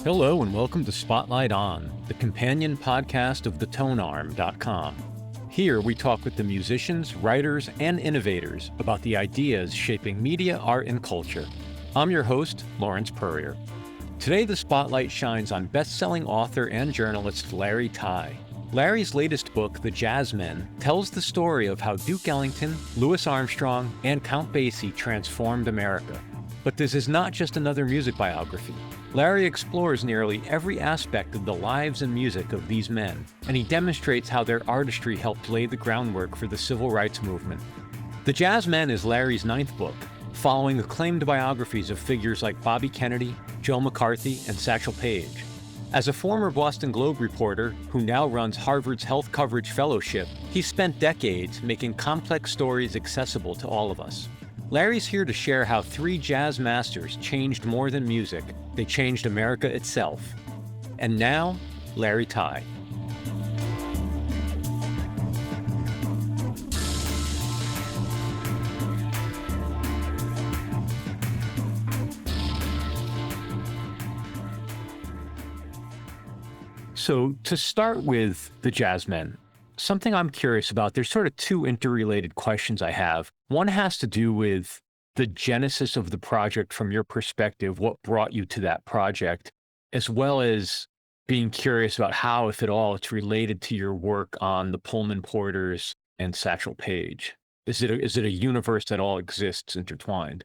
Hello and welcome to Spotlight On, the companion podcast of the Tonearm.com. Here we talk with the musicians, writers, and innovators about the ideas shaping media, art, and culture. I'm your host, Lawrence Purrier. Today the spotlight shines on best-selling author and journalist Larry Tye. Larry's latest book, The Jazzmen, tells the story of how Duke Ellington, Louis Armstrong, and Count Basie transformed America. But this is not just another music biography. Larry explores nearly every aspect of the lives and music of these men, and he demonstrates how their artistry helped lay the groundwork for the civil rights movement. The Jazzmen is Larry's ninth book, following acclaimed biographies of figures like Bobby Kennedy, Joe McCarthy, and Satchel Paige. As a former Boston Globe reporter who now runs Harvard's Health Coverage Fellowship, he spent decades making complex stories accessible to all of us. Larry's here to share how three jazz masters changed more than music. They changed America itself. And now, Larry Tye. So to start with the Jazzmen, something I'm curious about, there's sort of two interrelated questions I have. One has to do with the genesis of the project from your perspective, what brought you to that project, as well as being curious about how, if at all, it's related to your work on the Pullman Porters and Satchel Paige. Is it a universe that all exists intertwined?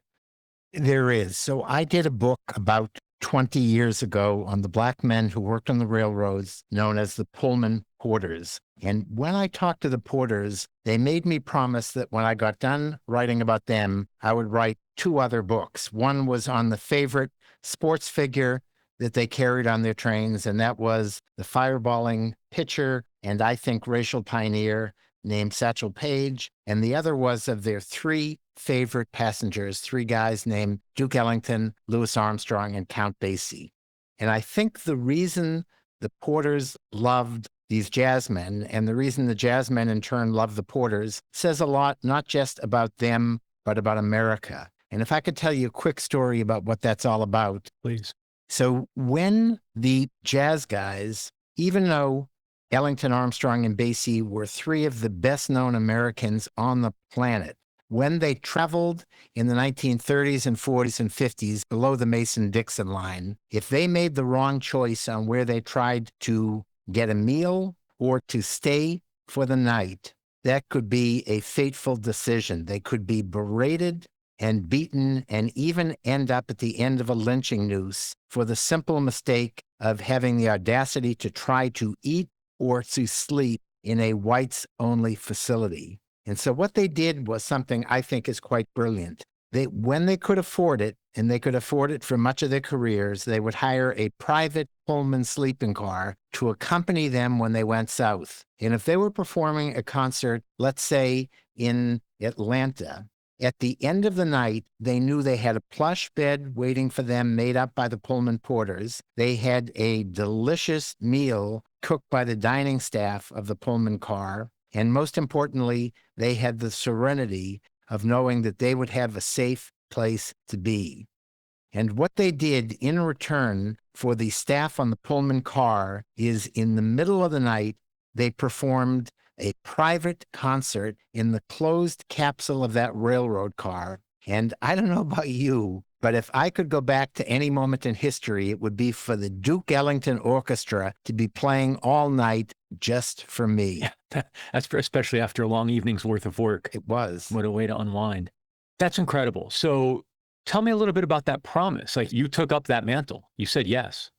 There is. So I did a book about 20 years ago on the black men who worked on the railroads known as the Pullman Porters. And when I talked to the Porters, they made me promise that when I got done writing about them, I would write two other books. One was on the favorite sports figure that they carried on their trains, and that was the fireballing pitcher and I think racial pioneer named Satchel Paige. And the other was of their three favorite passengers, three guys named Duke Ellington, Louis Armstrong, and Count Basie. And I think the reason the Porters loved these jazzmen, and the reason the jazzmen in turn loved the Porters, says a lot, not just about them, but about America. And if I could tell you a quick story about what that's all about. Please. So when the jazz guys, even though Ellington, Armstrong, and Basie were three of the best-known Americans on the planet, when they traveled in the 1930s and 40s and 50s below the Mason-Dixon line, if they made the wrong choice on where they tried to get a meal or to stay for the night, that could be a fateful decision. They could be berated and beaten and even end up at the end of a lynching noose for the simple mistake of having the audacity to try to eat or to sleep in a whites-only facility. And so what they did was something I think is quite brilliant. When they could afford it, and they could afford it for much of their careers, they would hire a private Pullman sleeping car to accompany them when they went south. And if they were performing a concert, let's say in Atlanta, at the end of the night, they knew they had a plush bed waiting for them made up by the Pullman Porters. They had a delicious meal cooked by the dining staff of the Pullman car. And most importantly, they had the serenity of knowing that they would have a safe place to be. And what they did in return for the staff on the Pullman car is in the middle of the night, they performed a private concert in the closed capsule of that railroad car. And I don't know about you, but if I could go back to any moment in history, it would be for the Duke Ellington Orchestra to be playing all night just for me. Yeah, that's especially after a long evening's worth of work. It was. What a way to unwind. That's incredible. So tell me a little bit about that promise. Like, you took up that mantle. You said yes.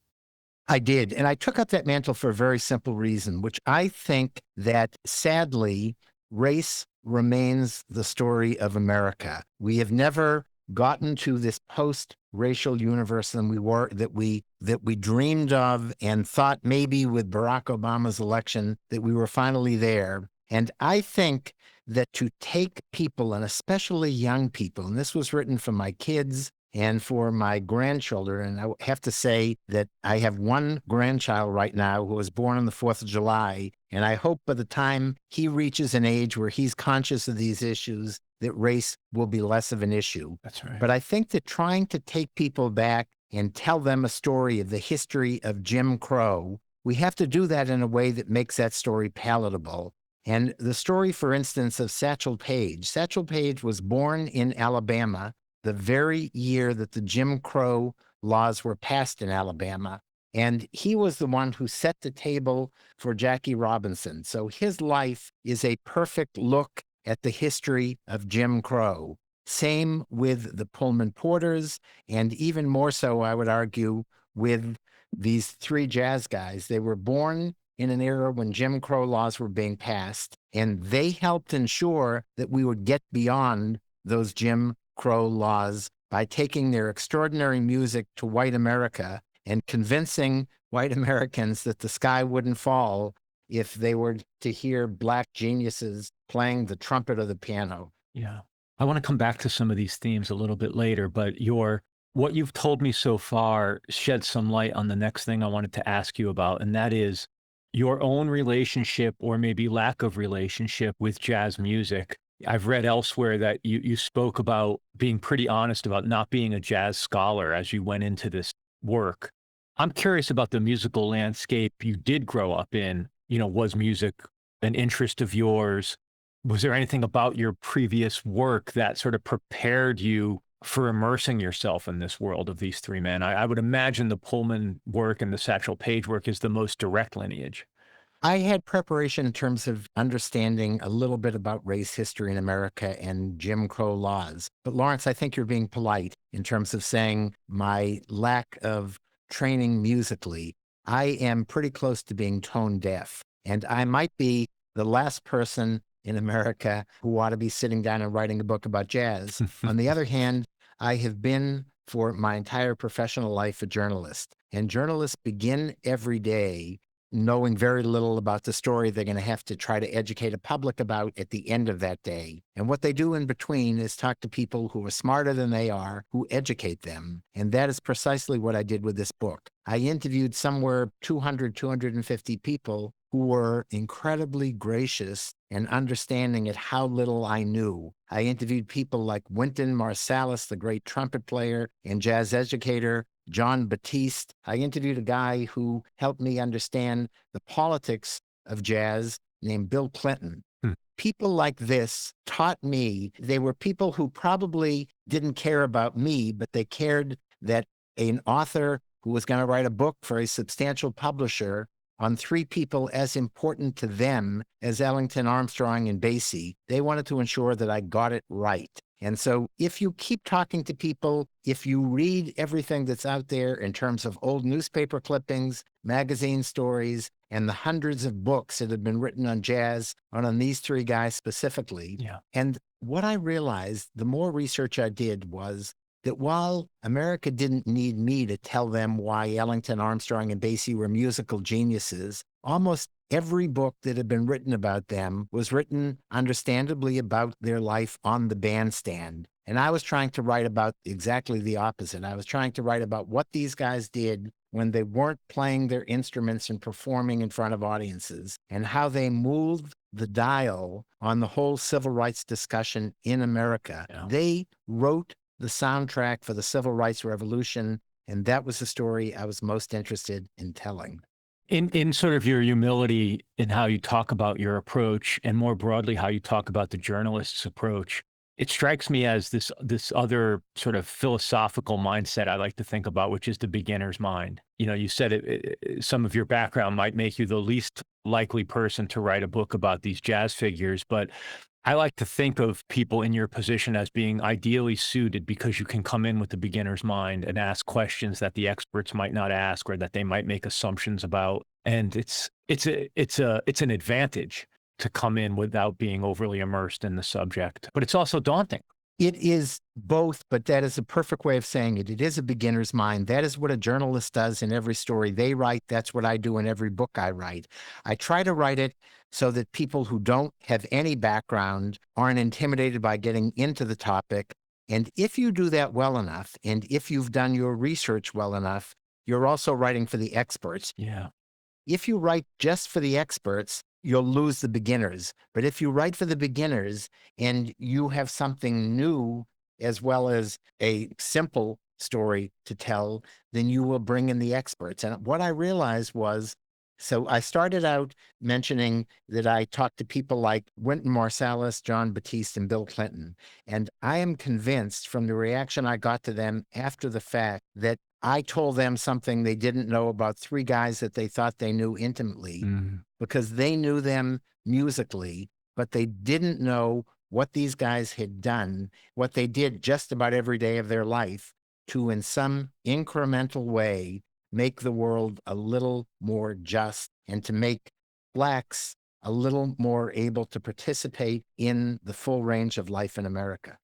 I did. And I took up that mantle for a very simple reason, which I think that sadly, race remains the story of America. We have never gotten to this post-racial universe that we dreamed of and thought maybe with Barack Obama's election that we were finally there. And I think that to take people, and especially young people, and this was written for my kids and for my grandchildren, and I have to say that I have one grandchild right now who was born on the 4th of July, and I hope by the time he reaches an age where he's conscious of these issues, that race will be less of an issue. That's right. But I think that trying to take people back and tell them a story of the history of Jim Crow, we have to do that in a way that makes that story palatable. And the story, for instance, of Satchel Paige. Satchel Paige was born in Alabama the very year that the Jim Crow laws were passed in Alabama. And he was the one who set the table for Jackie Robinson. So his life is a perfect look at the history of Jim Crow. Same with the Pullman Porters, and even more so, I would argue, with these three jazz guys. They were born in an era when Jim Crow laws were being passed, and they helped ensure that we would get beyond those Jim Crow laws by taking their extraordinary music to white America and convincing white Americans that the sky wouldn't fall if they were to hear black geniuses playing the trumpet or the piano. Yeah. I want to come back to some of these themes a little bit later, but what you've told me so far sheds some light on the next thing I wanted to ask you about, and that is your own relationship, or maybe lack of relationship, with jazz music. I've read elsewhere that you spoke about being pretty honest about not being a jazz scholar as you went into this work. I'm curious about the musical landscape you did grow up in. Was music an interest of yours? Was there anything about your previous work that sort of prepared you for immersing yourself in this world of these three men? I would imagine the Pullman work and the Satchel Paige work is the most direct lineage. I had preparation in terms of understanding a little bit about race history in America and Jim Crow laws. But Lawrence, I think you're being polite in terms of saying my lack of training musically. I am pretty close to being tone deaf, and I might be the last person in America who ought to be sitting down and writing a book about jazz. On the other hand, I have been for my entire professional life a journalist, and journalists begin every day knowing very little about the story they're going to have to try to educate a public about at the end of that day. And what they do in between is talk to people who are smarter than they are, who educate them. And that is precisely what I did with this book. I interviewed somewhere 200, 250 people who were incredibly gracious and understanding at how little I knew. I interviewed people like Wynton Marsalis, the great trumpet player and jazz educator, John Batiste. I interviewed a guy who helped me understand the politics of jazz named Bill Clinton. People like this taught me. They were people who probably didn't care about me, but they cared that an author who was going to write a book for a substantial publisher on three people as important to them as Ellington, Armstrong, and Basie, they wanted to ensure that I got it right. And so if you keep talking to people, if you read everything that's out there in terms of old newspaper clippings, magazine stories, and the hundreds of books that have been written on jazz, on these three guys specifically. Yeah. And what I realized, the more research I did, was that while America didn't need me to tell them why Ellington, Armstrong, and Basie were musical geniuses, almost every book that had been written about them was written, understandably, about their life on the bandstand. And I was trying to write about exactly the opposite. I was trying to write about what these guys did when they weren't playing their instruments and performing in front of audiences, and how they moved the dial on the whole civil rights discussion in America. Yeah. They wrote the soundtrack for the Civil Rights Revolution, and that was the story I was most interested in telling. In sort of your humility in how you talk about your approach, and more broadly how you talk about the journalist's approach, it strikes me as this other sort of philosophical mindset I like to think about, which is the beginner's mind. You said some of your background might make you the least likely person to write a book about these jazz figures, but I like to think of people in your position as being ideally suited because you can come in with the beginner's mind and ask questions that the experts might not ask, or that they might make assumptions about. And it's an advantage to come in without being overly immersed in the subject, but it's also daunting. It is both, but that is a perfect way of saying it. It is a beginner's mind. That is what a journalist does in every story they write. That's what I do in every book I write. I try to write it so that people who don't have any background aren't intimidated by getting into the topic. And if you do that well enough, and if you've done your research well enough, you're also writing for the experts. Yeah. If you write just for the experts, you'll lose the beginners. But if you write for the beginners and you have something new as well as a simple story to tell, then you will bring in the experts. And what I realized was, so I started out mentioning that I talked to people like Wynton Marsalis, John Batiste, and Bill Clinton. And I am convinced from the reaction I got to them after the fact that I told them something they didn't know about three guys that they thought they knew intimately, because they knew them musically, but they didn't know what these guys had done, what they did just about every day of their life to, in some incremental way, make the world a little more just and to make Blacks a little more able to participate in the full range of life in America.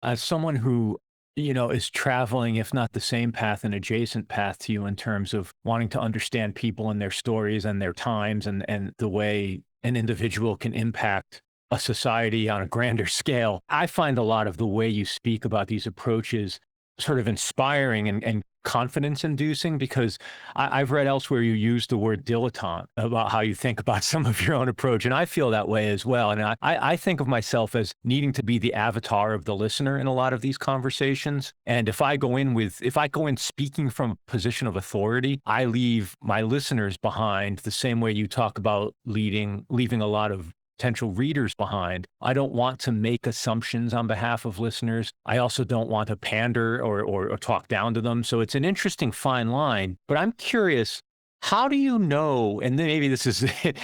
As someone who, is traveling, if not the same path, an adjacent path to you in terms of wanting to understand people and their stories and their times and the way an individual can impact a society on a grander scale, I find a lot of the way you speak about these approaches sort of inspiring and confidence inducing, because I've read elsewhere you use the word dilettante about how you think about some of your own approach. And I feel that way as well. And I think of myself as needing to be the avatar of the listener in a lot of these conversations. And if I go in speaking from a position of authority, I leave my listeners behind the same way you talk about leaving a lot of potential readers behind. I don't want to make assumptions on behalf of listeners. I also don't want to pander or talk down to them. So it's an interesting fine line. But I'm curious, how do you know, and maybe this is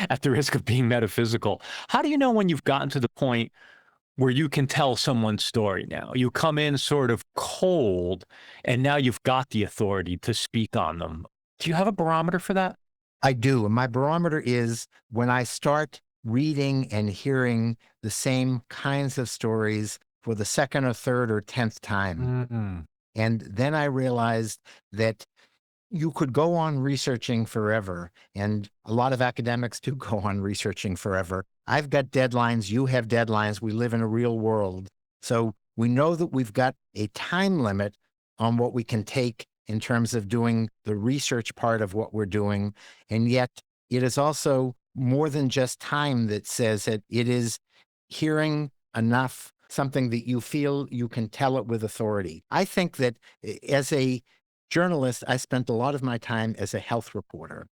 at the risk of being metaphysical, how do you know when you've gotten to the point where you can tell someone's story now? You come in sort of cold, and now you've got the authority to speak on them. Do you have a barometer for that? I do. And my barometer is when I start reading and hearing the same kinds of stories for the second or third or 10th time. And then I realized that you could go on researching forever, and a lot of academics do go on researching forever. I've got deadlines, you have deadlines, we live in a real world. So we know that we've got a time limit on what we can take in terms of doing the research part of what we're doing. And yet it is also more than just time that says it. It is hearing enough, something that you feel you can tell it with authority. I think that as a journalist, I spent a lot of my time as a health reporter.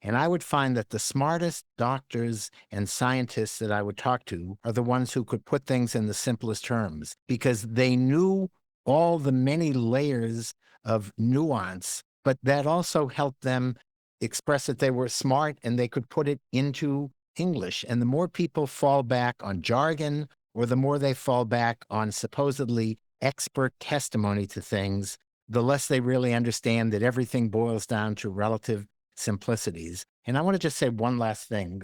And I would find that the smartest doctors and scientists that I would talk to are the ones who could put things in the simplest terms, because they knew all the many layers of nuance, but that also helped them express that they were smart and they could put it into English. And the more people fall back on jargon, or the more they fall back on supposedly expert testimony to things, the less they really understand that everything boils down to relative simplicities. And I want to just say one last thing.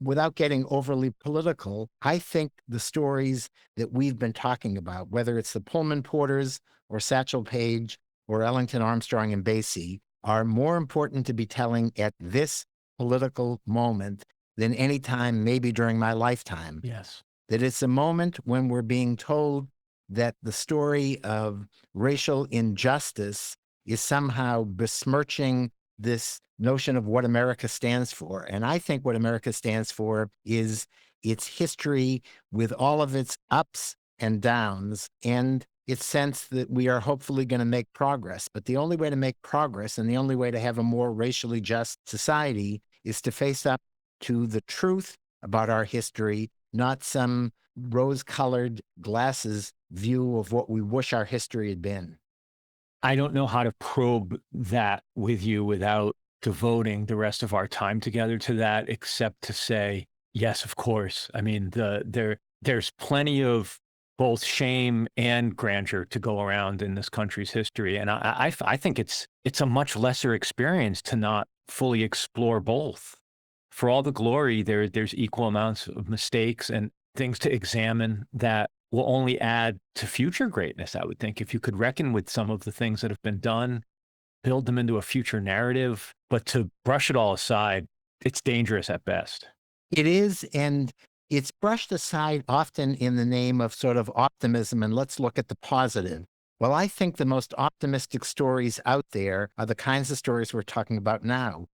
Without getting overly political, I think the stories that we've been talking about, whether it's the Pullman Porters or Satchel Paige or Ellington, Armstrong, and Basie, are more important to be telling at this political moment than any time maybe during my lifetime. Yes. That it's a moment when we're being told that the story of racial injustice is somehow besmirching this notion of what America stands for. And I think what America stands for is its history with all of its ups and downs, and its sense that we are hopefully going to make progress. But the only way to make progress and the only way to have a more racially just society is to face up to the truth about our history, not some rose-colored glasses view of what we wish our history had been. I don't know how to probe that with you without devoting the rest of our time together to that, except to say, yes, of course. I mean, there's plenty of both shame and grandeur to go around in this country's history. And I think it's a much lesser experience to not fully explore both. For all the glory, there's equal amounts of mistakes and things to examine that will only add to future greatness, I would think. If you could reckon with some of the things that have been done, build them into a future narrative, but to brush it all aside, it's dangerous at best. It is, and it's brushed aside often in the name of sort of optimism, and let's look at the positive. Well, I think the most optimistic stories out there are the kinds of stories we're talking about now.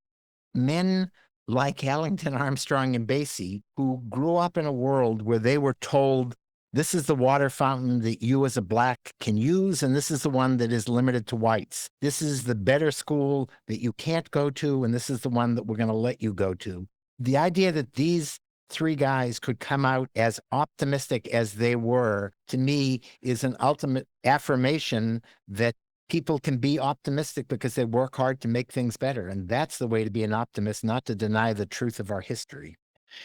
Men like Ellington, Armstrong, and Basie, who grew up in a world where they were told This is the water fountain that you as a black can use, and this is the one that is limited to whites. This is the better school that you can't go to, and this is the one that we're going to let you go to. The idea that these three guys could come out as optimistic as they were, to me, is an ultimate affirmation that people can be optimistic because they work hard to make things better. And that's the way to be an optimist, not to deny the truth of our history.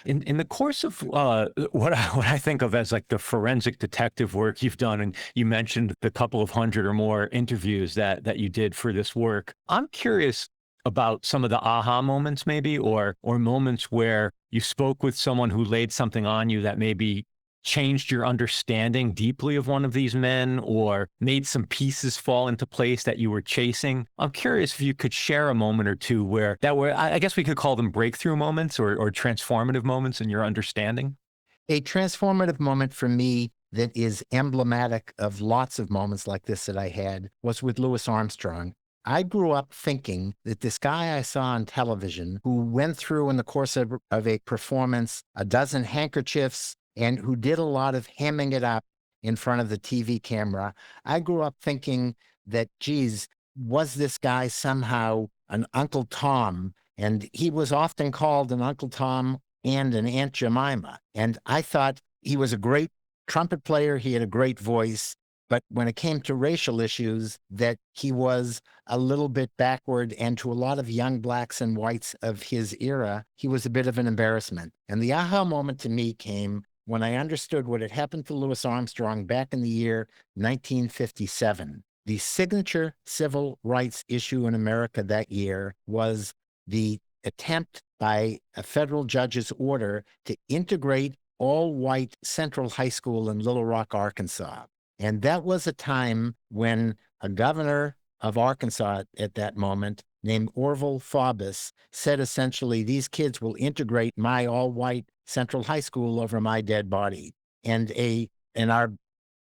In the course of what I think of as like the forensic detective work you've done, and you mentioned the couple of hundred or more interviews that you did for this work, I'm curious about some of the aha moments maybe, or moments where you spoke with someone who laid something on you that maybe changed your understanding deeply of one of these men, or made some pieces fall into place that you were chasing. I'm curious if you could share a moment or two where I guess we could call them breakthrough moments or transformative moments in your understanding. A transformative moment for me that is emblematic of lots of moments like this that I had was with Louis Armstrong. I grew up thinking that this guy I saw on television, who went through in the course of a performance a dozen handkerchiefs and who did a lot of hamming it up in front of the TV camera, I grew up thinking that, geez, was this guy somehow an Uncle Tom? And he was often called an Uncle Tom and an Aunt Jemima. And I thought he was a great trumpet player. He had a great voice. But when it came to racial issues, that he was a little bit backward, and to a lot of young blacks and whites of his era, he was a bit of an embarrassment. And the aha moment to me came when I understood what had happened to Louis Armstrong back in the year 1957. The signature civil rights issue in America that year was the attempt by a federal judge's order to integrate all-white Central High School in Little Rock, Arkansas. And that was a time when a governor of Arkansas at that moment, named Orville Faubus, said essentially, these kids will integrate my all-white Central High School over my dead body. And our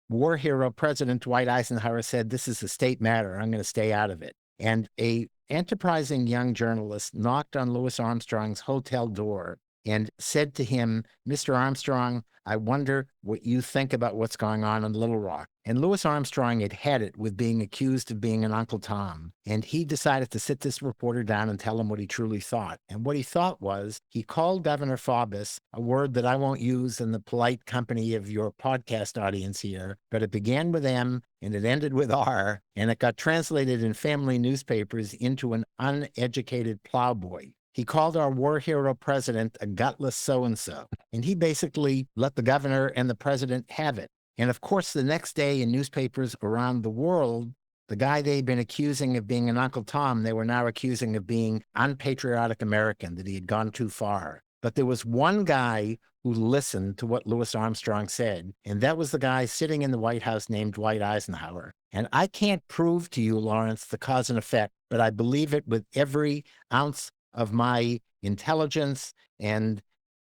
war hero president, Dwight Eisenhower, said, this is a state matter. I'm going to stay out of it. And a enterprising young journalist knocked on Louis Armstrong's hotel door and said to him, Mr. Armstrong, I wonder what you think about what's going on in Little Rock. And Louis Armstrong had it with being accused of being an Uncle Tom. And he decided to sit this reporter down and tell him what he truly thought. And what he thought was, he called Governor Faubus, a word that I won't use in the polite company of your podcast audience here, but it began with M and it ended with R, and it got translated in family newspapers into an uneducated plowboy. He called our war hero president a gutless so-and-so, and he basically let the governor and the president have it. And of course, the next day in newspapers around the world, the guy they'd been accusing of being an Uncle Tom, they were now accusing of being unpatriotic American, that he had gone too far. But there was one guy who listened to what Louis Armstrong said, and that was the guy sitting in the White House named Dwight Eisenhower. And I can't prove to you, Lawrence, the cause and effect, but I believe it with every ounce of my intelligence and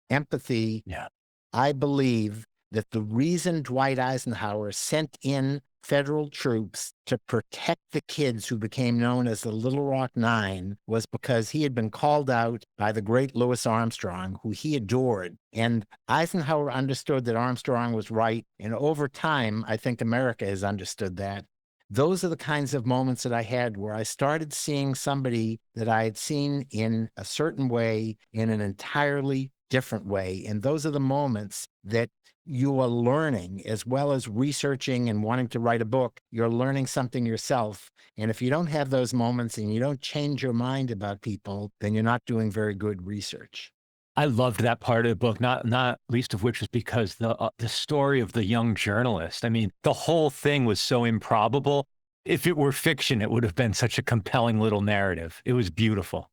empathy. Yeah. I believe that the reason Dwight Eisenhower sent in federal troops to protect the kids who became known as the Little Rock Nine was because he had been called out by the great Louis Armstrong, who he adored. And Eisenhower understood that Armstrong was right. And over time, I think America has understood that. Those are the kinds of moments that I had where I started seeing somebody that I had seen in a certain way in an entirely different way. And those are the moments that you are learning, as well as researching and wanting to write a book. You're learning something yourself. And if you don't have those moments and you don't change your mind about people, then you're not doing very good research. I loved that part of the book, not least of which was because the story of the young journalist. I mean, the whole thing was so improbable. If it were fiction, it would have been such a compelling little narrative. It was beautiful.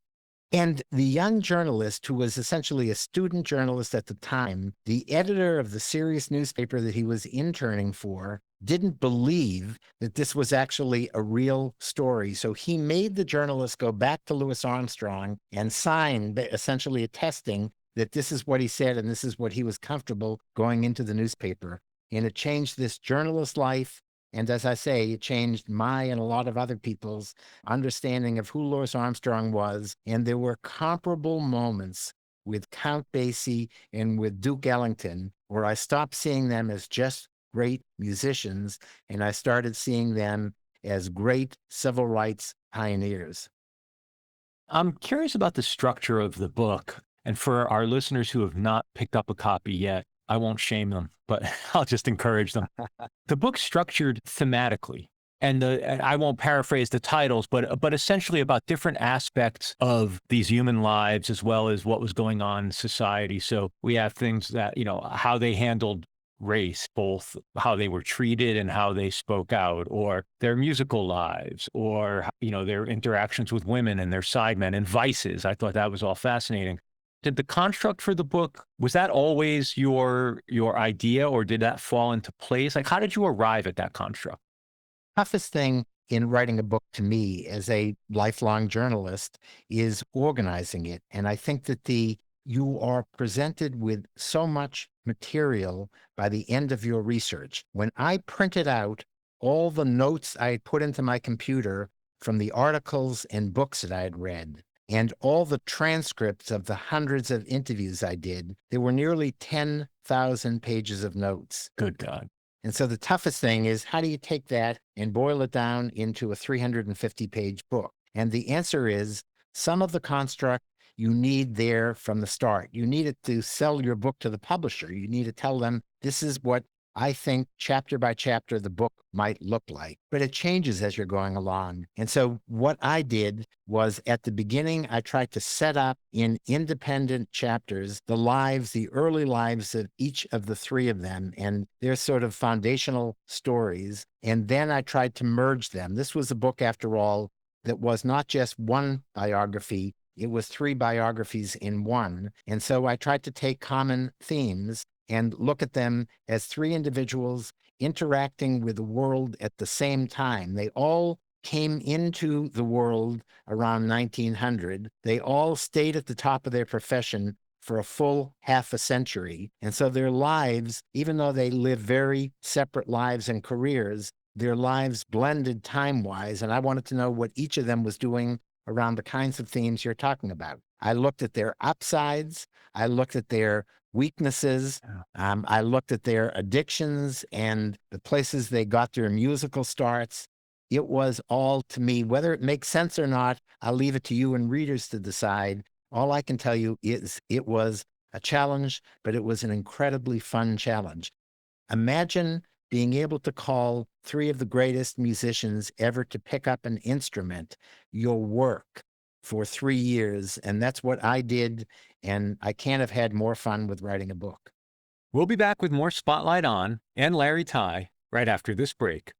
And the young journalist, who was essentially a student journalist at the time, the editor of the serious newspaper that he was interning for, didn't believe that this was actually a real story. So he made the journalist go back to Louis Armstrong and sign, essentially attesting that this is what he said and this is what he was comfortable going into the newspaper. And it changed this journalist's life. And as I say, it changed my and a lot of other people's understanding of who Louis Armstrong was. And there were comparable moments with Count Basie and with Duke Ellington, where I stopped seeing them as just great musicians, and I started seeing them as great civil rights pioneers. I'm curious about the structure of the book. And for our listeners who have not picked up a copy yet, I won't shame them, but I'll just encourage them. The book's structured thematically. And I won't paraphrase the titles, but essentially about different aspects of these human lives as well as what was going on in society. So we have things that, how they handled race, both how they were treated and how they spoke out, or their musical lives, or, their interactions with women and their sidemen and vices. I thought that was all fascinating. Did the construct for the book, was that always your idea, or did that fall into place? Like, how did you arrive at that construct? Toughest thing in writing a book to me as a lifelong journalist is organizing it. And I think that you are presented with so much material by the end of your research. When I printed out all the notes I had put into my computer from the articles and books that I had read, and all the transcripts of the hundreds of interviews I did, there were nearly 10,000 pages of notes. Good God. And so the toughest thing is, how do you take that and boil it down into a 350-page book? And the answer is, some of the construct you need there from the start. You need it to sell your book to the publisher. You need to tell them, this is what I think chapter by chapter the book might look like. But it changes as you're going along. And so what I did was, at the beginning, I tried to set up in independent chapters the early lives of each of the three of them and their sort of foundational stories. And then I tried to merge them. This was a book, after all, that was not just one biography. It was three biographies in one. And so I tried to take common themes and look at them as three individuals interacting with the world at the same time. They all came into the world around 1900. They all stayed at the top of their profession for a full half a century. And so their lives, even though they lived very separate lives and careers, their lives blended time-wise. And I wanted to know what each of them was doing around the kinds of themes you're talking about. I looked at their upsides. I looked at their weaknesses. I looked at their addictions and the places they got their musical starts. It was all, to me, whether it makes sense or not, I'll leave it to you and readers to decide. All I can tell you is it was a challenge, but it was an incredibly fun challenge. Imagine being able to call three of the greatest musicians ever to pick up an instrument your work for 3 years. And that's what I did. And I can't have had more fun with writing a book. We'll be back with more Spotlight on and Larry Tye right after this break.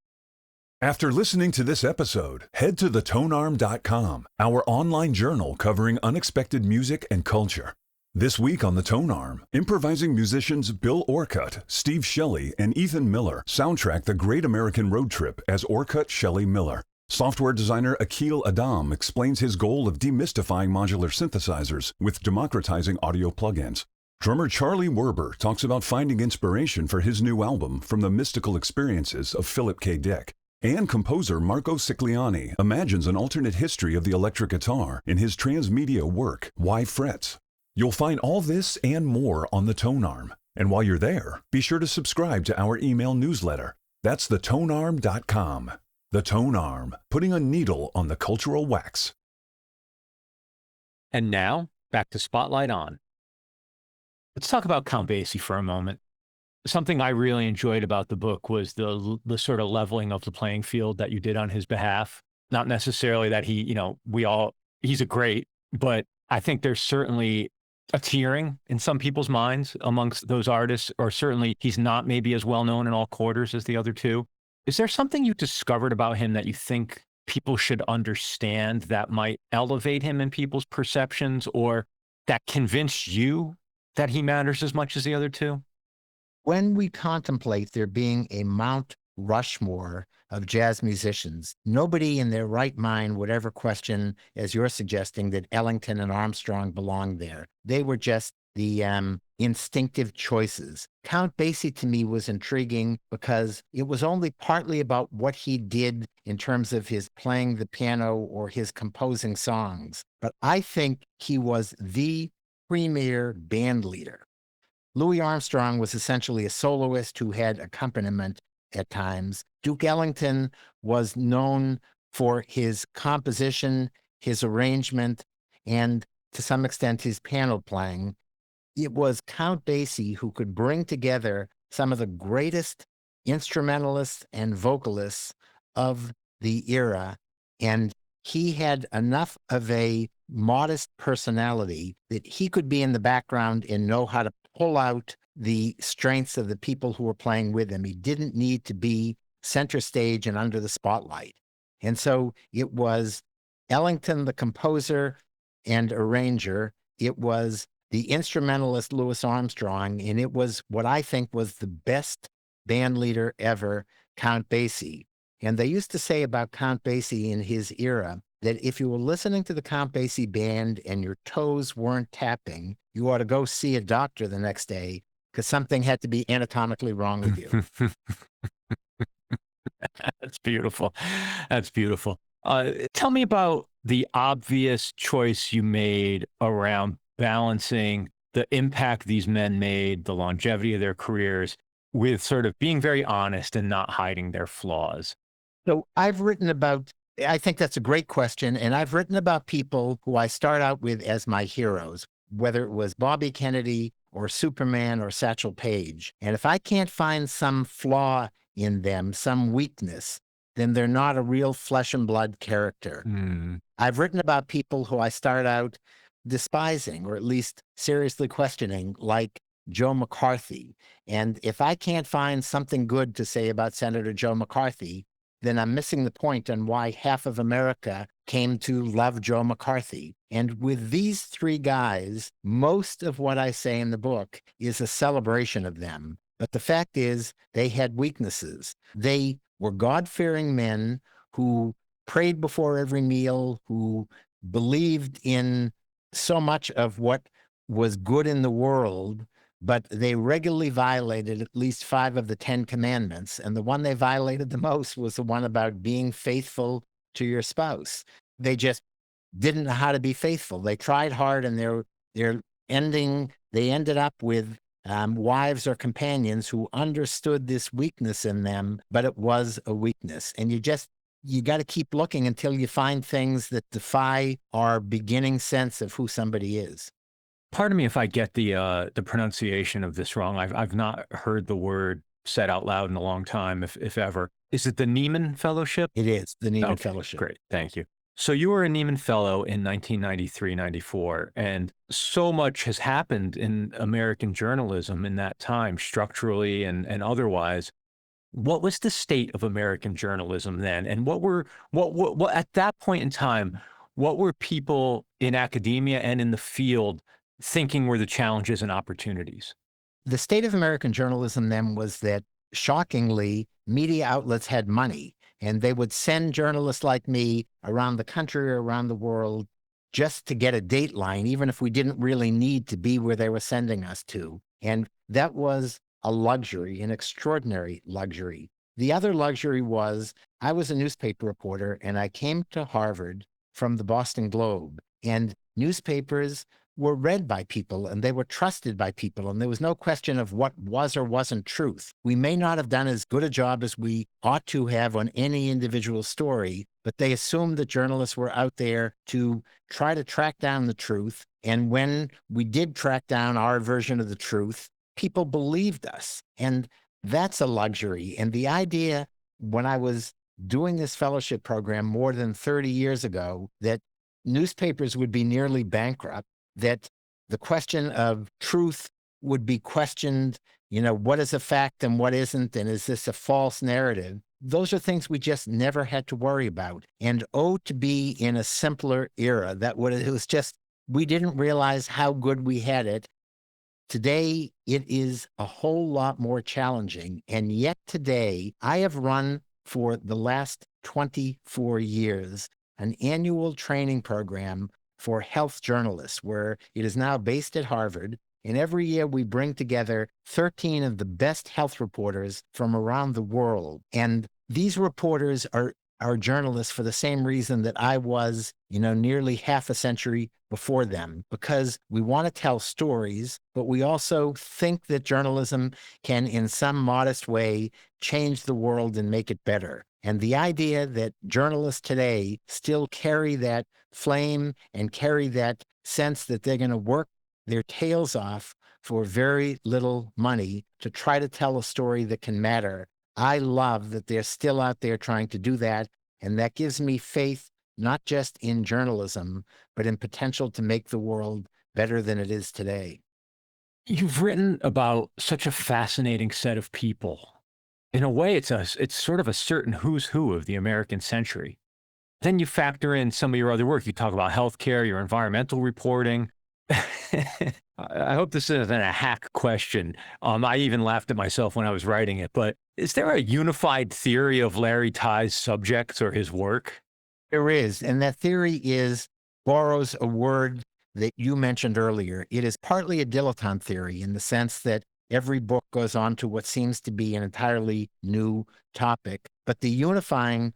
After listening to this episode, head to thetonearm.com, our online journal covering unexpected music and culture. This week on the Tonearm, improvising musicians Bill Orcutt, Steve Shelley, and Ethan Miller soundtrack the Great American Road Trip as Orcutt, Shelley, Miller. Software designer Akil Adam explains his goal of demystifying modular synthesizers with democratizing audio plugins. Drummer Charlie Werber talks about finding inspiration for his new album from the mystical experiences of Philip K. Dick. And composer Marco Cigliani imagines an alternate history of the electric guitar in his transmedia work, Why Frets? You'll find all this and more on the Tonearm. And while you're there, be sure to subscribe to our email newsletter. That's thetonearm.com. The Tonearm, putting a needle on the cultural wax. And now, back to Spotlight on. Let's talk about Count Basie for a moment. Something I really enjoyed about the book was the sort of leveling of the playing field that you did on his behalf. Not necessarily that he's a great, but I think there's certainly a tiering in some people's minds amongst those artists, or certainly he's not maybe as well known in all quarters as the other two. Is there something you discovered about him that you think people should understand that might elevate him in people's perceptions, or that convinced you that he matters as much as the other two? When we contemplate there being a Mount Rushmore of jazz musicians, nobody in their right mind would ever question, as you're suggesting, that Ellington and Armstrong belonged there. They were just the instinctive choices. Count Basie to me was intriguing because it was only partly about what he did in terms of his playing the piano or his composing songs. But I think he was the premier band leader. Louis Armstrong was essentially a soloist who had accompaniment at times. Duke Ellington was known for his composition, his arrangement, and to some extent his piano playing. It was Count Basie who could bring together some of the greatest instrumentalists and vocalists of the era. And he had enough of a modest personality that he could be in the background and know how to pull out the strengths of the people who were playing with him. He didn't need to be center stage and under the spotlight. And so it was Ellington, the composer and arranger. It was the instrumentalist Louis Armstrong, and it was what I think was the best band leader ever, Count Basie. And they used to say about Count Basie in his era that if you were listening to the Count Basie band and your toes weren't tapping, you ought to go see a doctor the next day because something had to be anatomically wrong with you. That's beautiful. That's beautiful. Tell me about the obvious choice you made around balancing the impact these men made, the longevity of their careers, with sort of being very honest and not hiding their flaws. So I've written about, I think that's a great question. And I've written about people who I start out with as my heroes, whether it was Bobby Kennedy or Superman or Satchel Paige. And if I can't find some flaw in them, some weakness, then they're not a real flesh and blood character. I've written about people who I start out despising or at least seriously questioning, like Joe McCarthy. And if I can't find something good to say about Senator Joe McCarthy, then I'm missing the point on why half of America came to love Joe McCarthy. And with these three guys, most of what I say in the book is a celebration of them. But the fact is, they had weaknesses. They were God-fearing men who prayed before every meal, who believed in so much of what was good in the world, but they regularly violated at least 5 of the 10 commandments. And the one they violated the most was the one about being faithful to your spouse. They just didn't know how to be faithful. They tried hard, and they ended up with wives or companions who understood this weakness in them, but it was a weakness. And you got to keep looking until you find things that defy our beginning sense of who somebody is. Pardon me if I get the pronunciation of this wrong. I've not heard the word said out loud in a long time, if ever. Is it the Nieman Fellowship? It is the Nieman Fellowship. Great, thank you. So you were a Nieman Fellow in 1993-94, and so much has happened in American journalism in that time, structurally and otherwise. What was the state of American journalism then? And what at that point in time, what were people in academia and in the field thinking were the challenges and opportunities? The state of American journalism then was that, shockingly, media outlets had money, and they would send journalists like me around the country or around the world just to get a dateline, even if we didn't really need to be where they were sending us to. And that was a luxury, an extraordinary luxury. The other luxury was I was a newspaper reporter, and I came to Harvard from the Boston Globe, and newspapers were read by people and they were trusted by people. And there was no question of what was or wasn't truth. We may not have done as good a job as we ought to have on any individual story, but they assumed that journalists were out there to try to track down the truth. And when we did track down our version of the truth, people believed us. And that's a luxury. And the idea when I was doing this fellowship program more than 30 years ago, that newspapers would be nearly bankrupt, that the question of truth would be questioned, what is a fact and what isn't, and is this a false narrative? Those are things we just never had to worry about. And to be in a simpler era, it was just, we didn't realize how good we had it. Today, it is a whole lot more challenging. And yet today, I have run for the last 24 years an annual training program for health journalists, where it is now based at Harvard. And every year we bring together 13 of the best health reporters from around the world. And these reporters are are journalists for the same reason that I was, nearly half a century before them, because we want to tell stories, but we also think that journalism can, in some modest way, change the world and make it better. And the idea that journalists today still carry that flame and carry that sense that they're going to work their tails off for very little money to try to tell a story that can matter. I love that they're still out there trying to do that. And that gives me faith, not just in journalism, but in potential to make the world better than it is today. You've written about such a fascinating set of people. In a way, it's sort of a certain who's who of the American century. Then you factor in some of your other work. You talk about healthcare, your environmental reporting. I hope this isn't a hack question. I even laughed at myself when I was writing it, but is there a unified theory of Larry Tye's subjects or his work? There is. And that theory borrows a word that you mentioned earlier. It is partly a dilettante theory in the sense that every book goes on to what seems to be an entirely new topic. But the unifying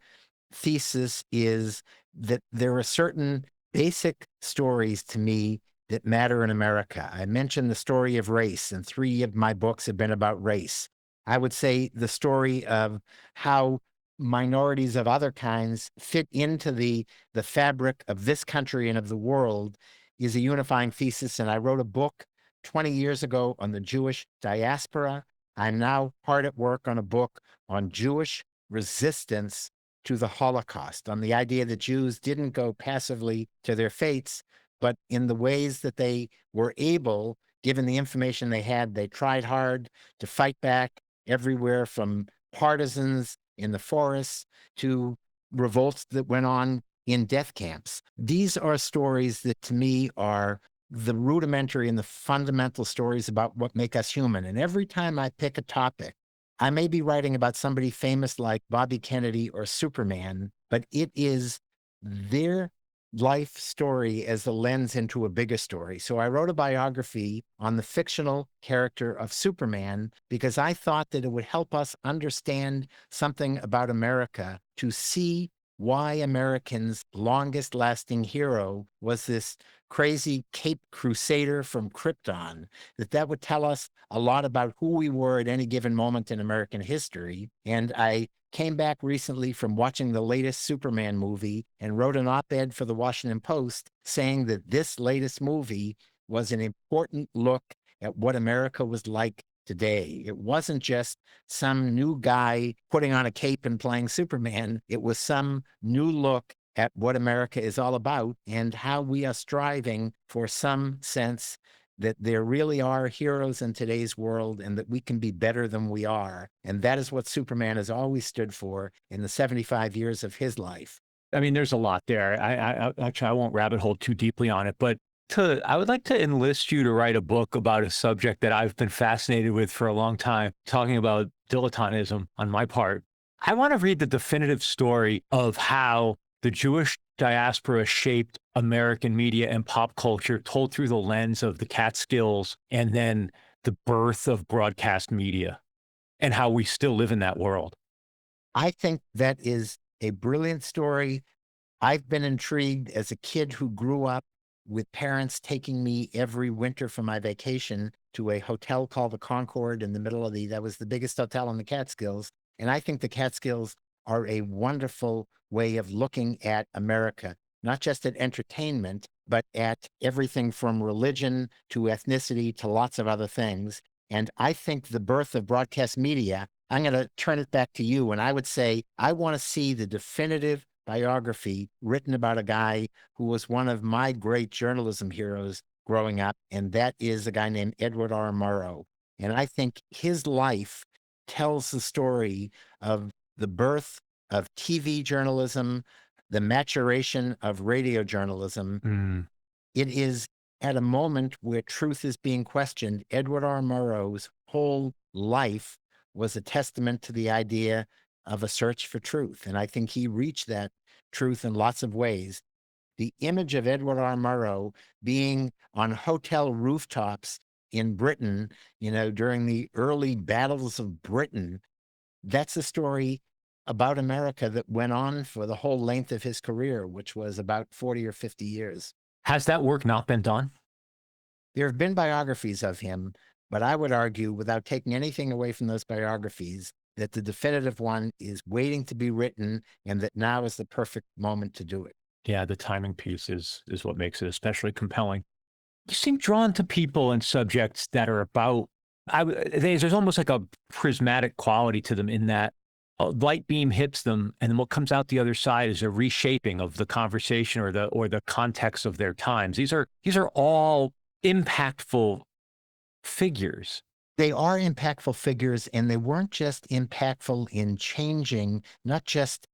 thesis is that there are certain basic stories to me that matter in America. I mentioned the story of race, and 3 of my books have been about race. I would say the story of how minorities of other kinds fit into the fabric of this country and of the world is a unifying thesis. And I wrote a book 20 years ago on the Jewish diaspora. I'm now hard at work on a book on Jewish resistance to the Holocaust, on the idea that Jews didn't go passively to their fates, but in the ways that they were able, given the information they had, they tried hard to fight back everywhere from partisans in the forests to revolts that went on in death camps. These are stories that to me are the rudimentary and the fundamental stories about what make us human. And every time I pick a topic, I may be writing about somebody famous like Bobby Kennedy or Superman, but it is their life story as a lens into a bigger story. So I wrote a biography on the fictional character of Superman because I thought that it would help us understand something about America, to see why Americans' longest lasting hero was this crazy Cape Crusader from Krypton, that would tell us a lot about who we were at any given moment in American history. And I came back recently from watching the latest Superman movie and wrote an op-ed for the Washington Post saying that this latest movie was an important look at what America was like today. It wasn't just some new guy putting on a cape and playing Superman. It was some new look at what America is all about and how we are striving for some sense that there really are heroes in today's world and that we can be better than we are. And that is what Superman has always stood for in the 75 years of his life. I mean, there's a lot there. I won't rabbit hole too deeply on it, but I would like to enlist you to write a book about a subject that I've been fascinated with for a long time, talking about dilettantism on my part. I want to read the definitive story of how the Jewish diaspora shaped American media and pop culture, told through the lens of the Catskills and then the birth of broadcast media and how we still live in that world. I think that is a brilliant story. I've been intrigued as a kid who grew up with parents taking me every winter for my vacation to a hotel called the Concord in the middle of that was the biggest hotel in the Catskills. And I think the Catskills are a wonderful way of looking at America, not just at entertainment, but at everything from religion to ethnicity to lots of other things. And I think the birth of broadcast media, I'm going to turn it back to you. And I would say, I want to see the definitive biography written about a guy who was one of my great journalism heroes growing up. And that is a guy named Edward R. Murrow. And I think his life tells the story of the birth of TV journalism, the maturation of radio journalism. It is at a moment where truth is being questioned. Edward R. Murrow's whole life was a testament to the idea of a search for truth. And I think he reached that truth in lots of ways. The image of Edward R. Murrow being on hotel rooftops in Britain, during the early battles of Britain, that's a story about America that went on for the whole length of his career, which was about 40 or 50 years. Has that work not been done? There have been biographies of him, but I would argue, without taking anything away from those biographies, that the definitive one is waiting to be written and that now is the perfect moment to do it. Yeah, the timing piece is what makes it especially compelling. You seem drawn to people and subjects that are about, there's almost like a prismatic quality to them in that a light beam hits them, and then what comes out the other side is a reshaping of the conversation or the context of their times. These are all impactful figures. They are impactful figures, and they weren't just impactful in changing, not just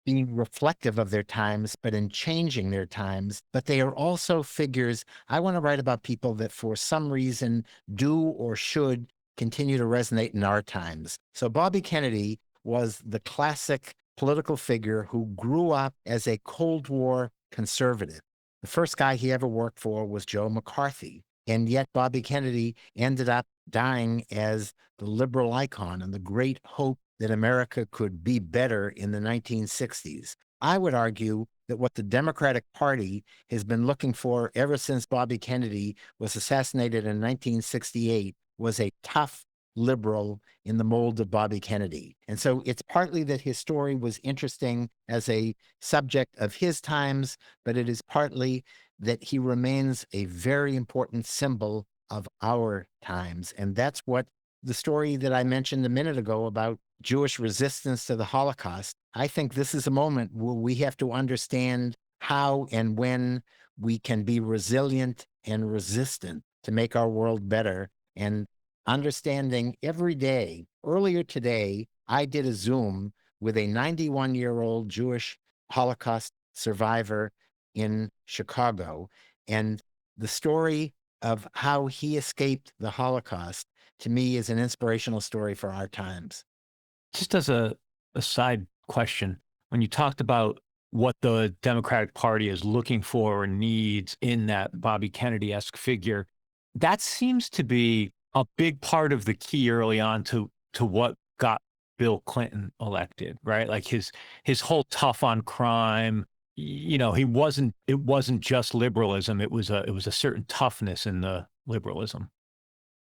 being reflective of their times, but in changing their times. But they are also figures. I want to write about people that for some reason do or should continue to resonate in our times. So Bobby Kennedy was the classic political figure who grew up as a Cold War conservative. The first guy he ever worked for was Joe McCarthy. And yet Bobby Kennedy ended up dying as the liberal icon and the great hope that America could be better in the 1960s. I would argue that what the Democratic Party has been looking for ever since Bobby Kennedy was assassinated in 1968 was a tough liberal in the mold of Bobby Kennedy. And so it's partly that his story was interesting as a subject of his times, but it is partly that he remains a very important symbol of our times. And that's what the story that I mentioned a minute ago about Jewish resistance to the Holocaust. I think this is a moment where we have to understand how and when we can be resilient and resistant to make our world better. And understanding every day. Earlier today, I did a Zoom with a 91-year-old Jewish Holocaust survivor in Chicago. And the story of how he escaped the Holocaust, to me, is an inspirational story for our times. Just as a side question, when you talked about what the Democratic Party is looking for or needs in that Bobby Kennedy-esque figure, that seems to be a big part of the key early on to what got Bill Clinton elected, right? Like his whole tough on crime, it wasn't just liberalism. It was a certain toughness in the liberalism.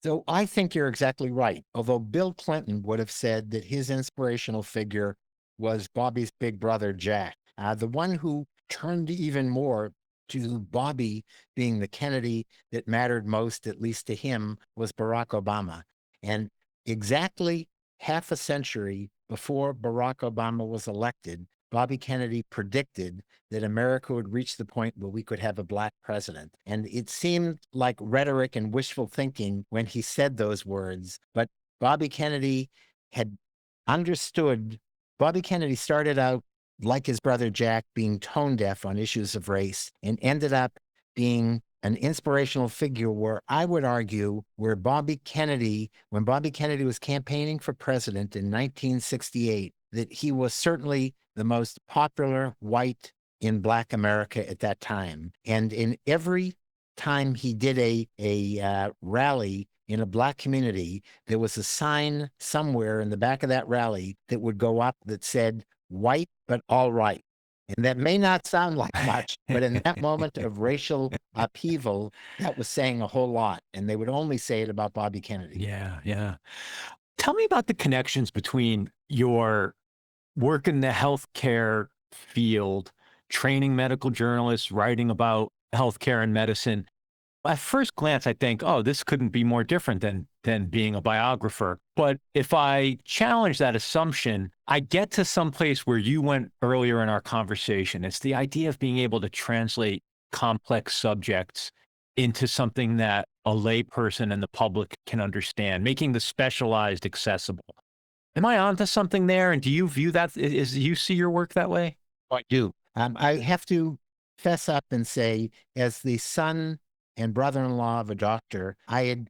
So I think you're exactly right. Although Bill Clinton would have said that his inspirational figure was Bobby's big brother, Jack. The one who turned even more to Bobby being the Kennedy that mattered most, at least to him, was Barack Obama. And exactly half a century before Barack Obama was elected, Bobby Kennedy predicted that America would reach the point where we could have a Black president. And it seemed like rhetoric and wishful thinking when he said those words, but Bobby Kennedy had understood. Bobby Kennedy started out like his brother Jack, being tone deaf on issues of race, and ended up being an inspirational figure where I would argue when Bobby Kennedy was campaigning for president in 1968, that he was certainly the most popular white in Black America at that time. And in every time he did a rally in a Black community, there was a sign somewhere in the back of that rally that would go up that said, "White, but all right." And that may not sound like much, but in that moment of racial upheaval, that was saying a whole lot. And they would only say it about Bobby Kennedy. Yeah. Tell me about the connections between your work in the healthcare field, training medical journalists, writing about healthcare and medicine. At first glance, I think, oh, this couldn't be more different than being a biographer. But if I challenge that assumption, I get to some place where you went earlier in our conversation. It's the idea of being able to translate complex subjects into something that a layperson and the public can understand, making the specialized accessible. Am I onto something there? And do you view that, do you see your work that way? I do. I have to fess up and say, as the son and brother-in-law of a doctor, I had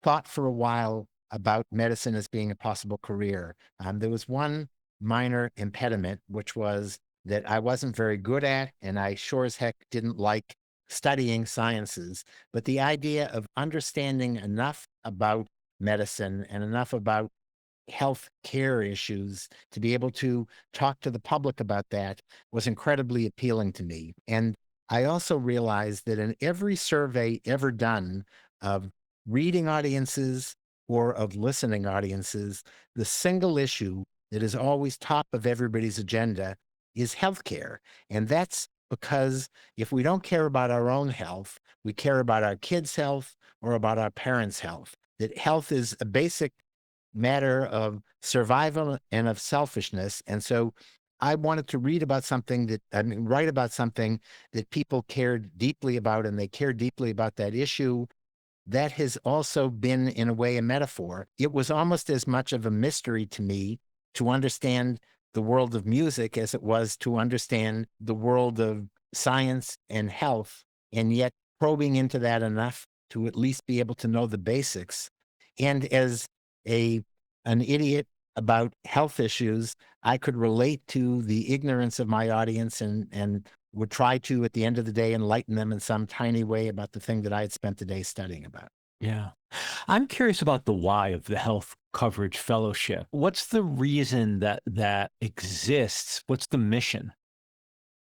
thought for a while about medicine as being a possible career. There was one minor impediment, which was that I wasn't very good at, and I sure as heck didn't like studying sciences. But the idea of understanding enough about medicine and enough about health care issues, to be able to talk to the public about that was incredibly appealing to me. And I also realized that in every survey ever done of reading audiences or of listening audiences, the single issue that is always top of everybody's agenda is healthcare. And that's because if we don't care about our own health, we care about our kids' health or about our parents' health. That health is a basic matter of survival and of selfishness. And so I wanted to write about something that people cared deeply about, and they cared deeply about that issue. That has also been, in a way, a metaphor. It was almost as much of a mystery to me to understand the world of music as it was to understand the world of science and health, and yet probing into that enough to at least be able to know the basics. And as an idiot about health issues, I could relate to the ignorance of my audience and would try to, at the end of the day, enlighten them in some tiny way about the thing that I had spent the day studying about. Yeah. I'm curious about the why of the Health Coverage Fellowship. What's the reason that exists? What's the mission?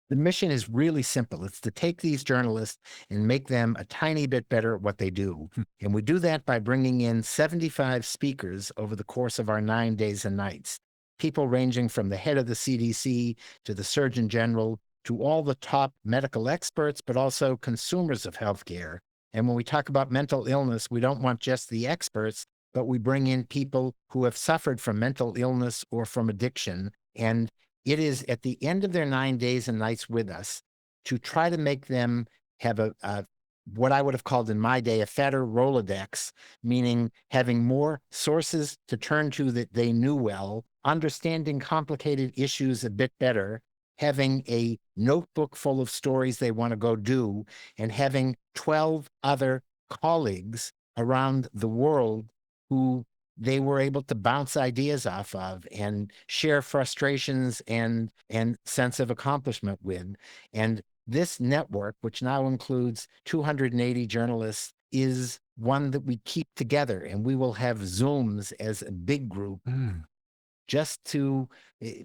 The mission is really simple. It's to take these journalists and make them a tiny bit better at what they do. And we do that by bringing in 75 speakers over the course of our 9 days and nights. People ranging from the head of the CDC to the Surgeon General to all the top medical experts, but also consumers of healthcare. And when we talk about mental illness, we don't want just the experts, but we bring in people who have suffered from mental illness or from addiction. And it is at the end of their 9 days and nights with us to try to make them have what I would have called in my day, a fatter Rolodex, meaning having more sources to turn to that they knew well, understanding complicated issues a bit better, having a notebook full of stories they want to go do, and having 12 other colleagues around the world who they were able to bounce ideas off of and share frustrations and sense of accomplishment with. And this network, which now includes 280 journalists, is one that we keep together, and we will have Zooms as a big group just to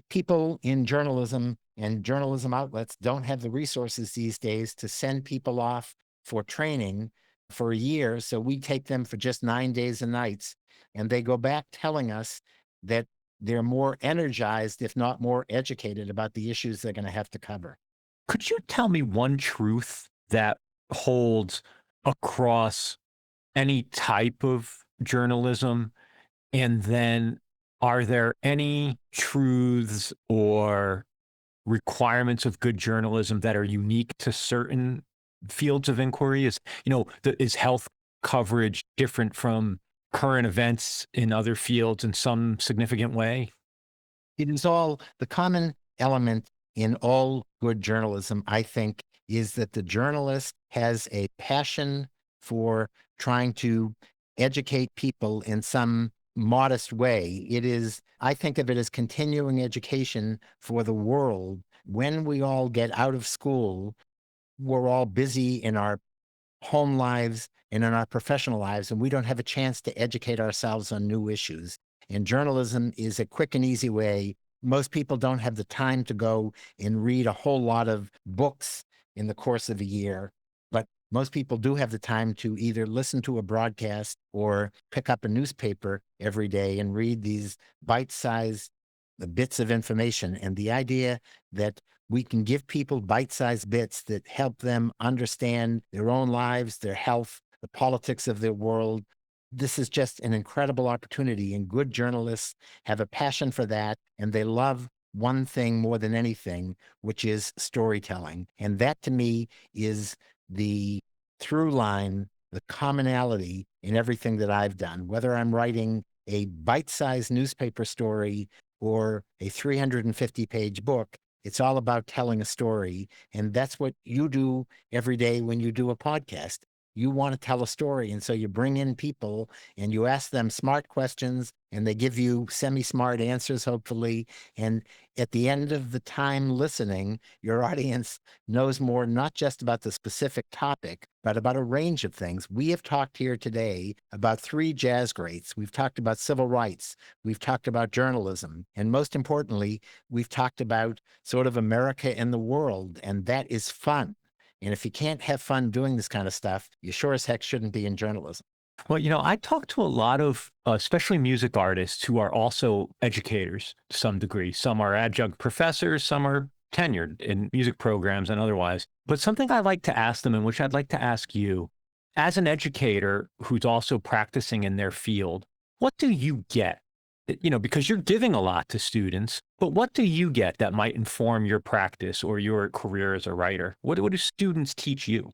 people in journalism and journalism outlets don't have the resources these days to send people off for training for a year. So we take them for just 9 days and nights, and they go back telling us that they're more energized, if not more educated, about the issues they're going to have to cover. Could you tell me one truth that holds across any type of journalism? And then are there any truths or requirements of good journalism that are unique to certain fields of inquiry? Is health coverage different from current events in other fields in some significant way? It is all the common element in all good journalism, I think, is that the journalist has a passion for trying to educate people in some modest way. I think of it as continuing education for the world. When we all get out of school, we're all busy in our home lives and in our professional lives, and we don't have a chance to educate ourselves on new issues. And journalism is a quick and easy way. Most people don't have the time to go and read a whole lot of books in the course of a year, but most people do have the time to either listen to a broadcast or pick up a newspaper every day and read these bite-sized bits of information. And the idea that we can give people bite-sized bits that help them understand their own lives, their health, the politics of their world. This is just an incredible opportunity, and good journalists have a passion for that, and they love one thing more than anything, which is storytelling. And that, to me, is the through line, the commonality in everything that I've done, whether I'm writing a bite-sized newspaper story or a 350-page book. It's all about telling a story. And that's what you do every day when you do a podcast. you want to tell a story. And so you bring in people and you ask them smart questions and they give you semi-smart answers, hopefully. And at the end of the time listening, your audience knows more, not just about the specific topic, but about a range of things. We have talked here today about 3 jazz greats. We've talked about civil rights. We've talked about journalism. And most importantly, we've talked about sort of America and the world. And that is fun. And if you can't have fun doing this kind of stuff, you sure as heck shouldn't be in journalism. Well, I talk to a lot of, especially music artists who are also educators to some degree. Some are adjunct professors, some are tenured in music programs and otherwise. But something I like to ask them, and which I'd like to ask you, as an educator who's also practicing in their field, what do you get? Because you're giving a lot to students, but what do you get that might inform your practice or your career as a writer? What do students teach you?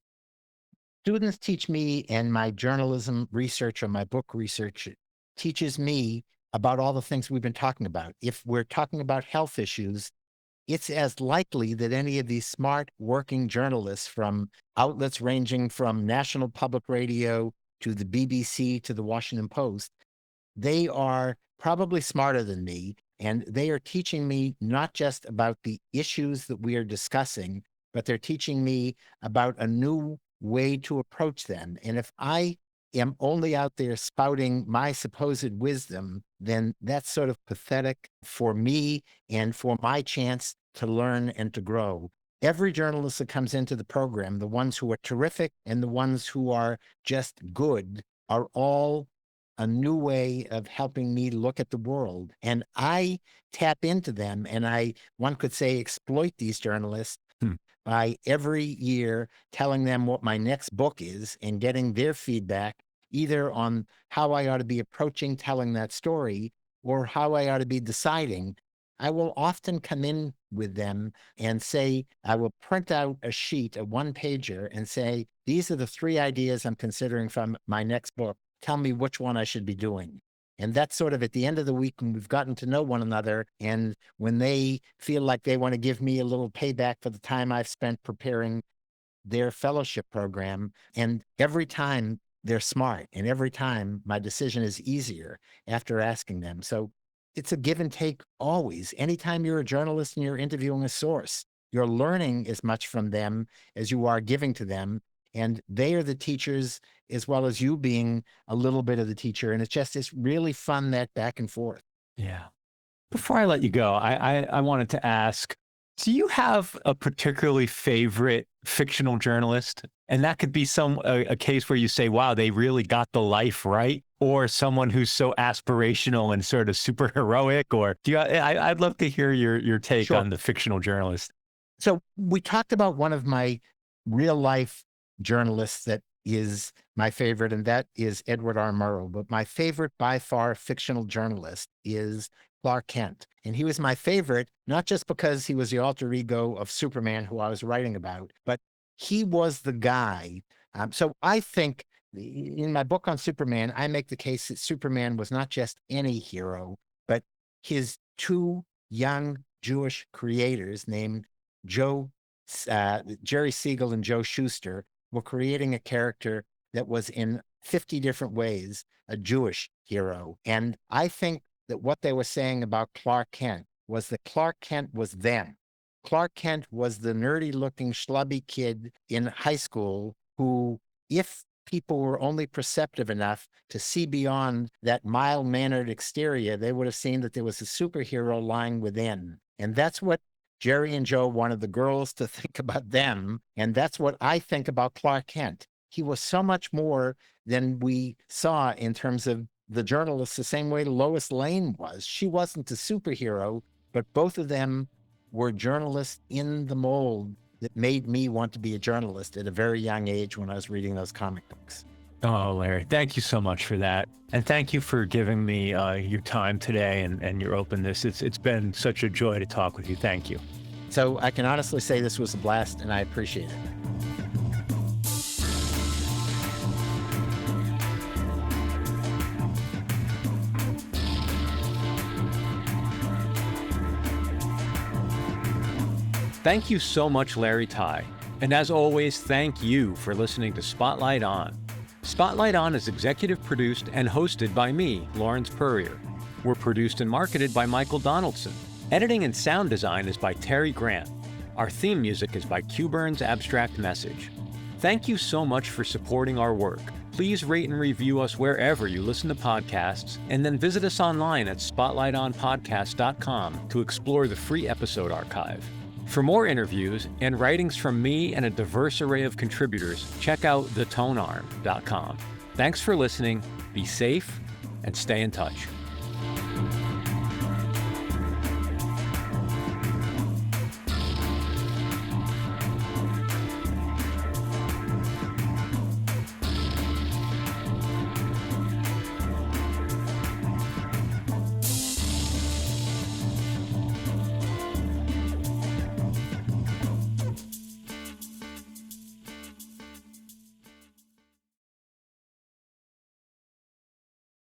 Students teach me, and my journalism research or my book research teaches me about all the things we've been talking about. If we're talking about health issues, it's as likely that any of these smart working journalists from outlets ranging from National Public Radio to the BBC to the Washington Post, they are probably smarter than me, and they are teaching me not just about the issues that we are discussing, but they're teaching me about a new way to approach them. And if I am only out there spouting my supposed wisdom, then that's sort of pathetic for me and for my chance to learn and to grow. Every journalist that comes into the program, the ones who are terrific and the ones who are just good, are all a new way of helping me look at the world. And I tap into them, and one could say, exploit these journalists by every year telling them what my next book is and getting their feedback, either on how I ought to be approaching telling that story or how I ought to be deciding. I will often come in with them and say, I will print out a sheet, a one-pager, and say, these are the 3 ideas I'm considering from my next book. Tell me which one I should be doing. And that's sort of at the end of the week when we've gotten to know one another, and when they feel like they want to give me a little payback for the time I've spent preparing their fellowship program. And every time they're smart, and every time my decision is easier after asking them. So it's a give and take always. Anytime you're a journalist and you're interviewing a source, you're learning as much from them as you are giving to them. And they are the teachers as well as you being a little bit of the teacher. And it's really fun, that back and forth. Yeah. Before I let you go, I wanted to ask, do you have a particularly favorite fictional journalist? And that could be a case where you say, wow, they really got the life right. Or someone who's so aspirational and sort of super heroic. Or I'd love to hear your take Sure. on the fictional journalist. So we talked about one of my real life journalists that is my favorite, and that is Edward R. Murrow. But my favorite by far fictional journalist is Clark Kent. And he was my favorite, not just because he was the alter ego of Superman, who I was writing about, but he was the guy. So I think in my book on Superman, I make the case that Superman was not just any hero, but his 2 young Jewish creators named Jerry Siegel and Joe Shuster were creating a character that was in 50 different ways a Jewish hero. And I think that what they were saying about Clark Kent was that Clark Kent was them. Clark Kent was the nerdy-looking, schlubby kid in high school who, if people were only perceptive enough to see beyond that mild-mannered exterior, they would have seen that there was a superhero lying within. And that's what Jerry and Joe wanted the girls to think about them. And that's what I think about Clark Kent. He was so much more than we saw in terms of the journalists, the same way Lois Lane was. She wasn't a superhero, but both of them were journalists in the mold that made me want to be a journalist at a very young age when I was reading those comic books. Oh, Larry, thank you so much for that. And thank you for giving me your time today and your openness. It's been such a joy to talk with you. Thank you. So I can honestly say this was a blast, and I appreciate it. Thank you so much, Larry Tye. And as always, thank you for listening to Spotlight On. Spotlight On is executive produced and hosted by me, Lawrence Purrier. We're produced and marketed by Michael Donaldson. Editing and sound design is by Terry Grant. Our theme music is by Q-Burn's Abstract Message. Thank you so much for supporting our work. Please rate and review us wherever you listen to podcasts, and then visit us online at spotlightonpodcast.com to explore the free episode archive. For more interviews and writings from me and a diverse array of contributors, check out thetonearm.com. Thanks for listening, be safe, and stay in touch.